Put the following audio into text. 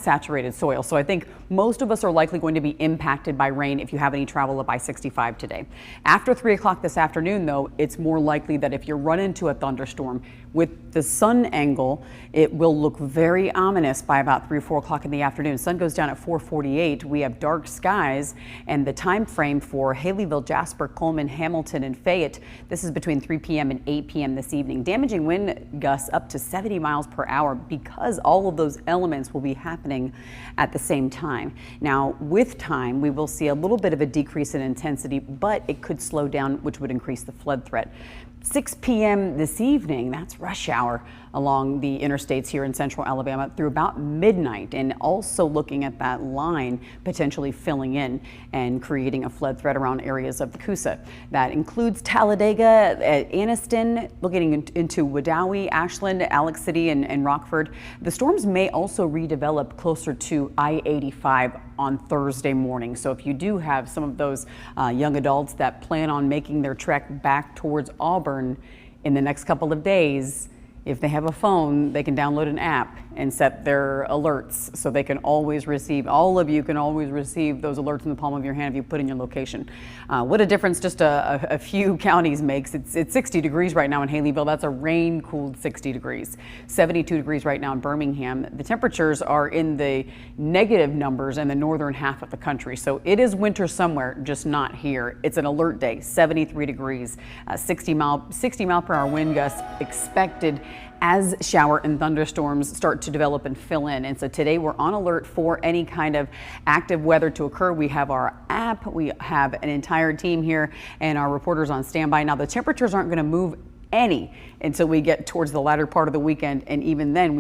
saturated soil. So I think most of us are likely going to be impacted by rain if you have any travel up I-65 today. After 3 o'clock this afternoon, though, it's more likely that if you run into a thunderstorm with the sun angle, it will look very ominous by about 3 or 4 o'clock in the afternoon. Sun goes down at 4:48. We have dark skies, and the time frame for Haleyville, Jasper, Coleman, Hamilton, and Fayette, this is between 3 p.m. and 8 p.m. this evening. Damaging wind gusts up to 70 miles per hour because all of those elements will be happening at the same time. Now, with time, we will see a little bit of a decrease in intensity, but it could slow down, which would increase the flood threat. 6 p.m. this evening, that's rush hour along the interstates here in central Alabama through about midnight, and also looking at that line potentially filling in and creating a flood threat around areas of the Coosa. That includes Talladega, Anniston, looking into Wedowee, Ashland, Alex City, and Rockford. The storms may also redevelop closer to I-85 on Thursday morning. So if you do have some of those young adults that plan on making their trek back towards Auburn in the next couple of days, if they have a phone, they can download an app and set their alerts so they can always receive, all of you can always receive those alerts in the palm of your hand if you put in your location. What a difference just a few counties makes. It's 60 degrees right now in Haleyville. That's a rain-cooled 60 degrees. 72 degrees right now in Birmingham. The temperatures are in the negative numbers in the northern half of the country. So it is winter somewhere, just not here. It's an alert day, 73 degrees, 60 mile per hour wind gusts expected as shower and thunderstorms start to develop and fill in. And so today we're on alert for any kind of active weather to occur. We have our app, we have an entire team here, and our reporters on standby. Now the temperatures aren't going to move any until we get towards the latter part of the weekend, and even then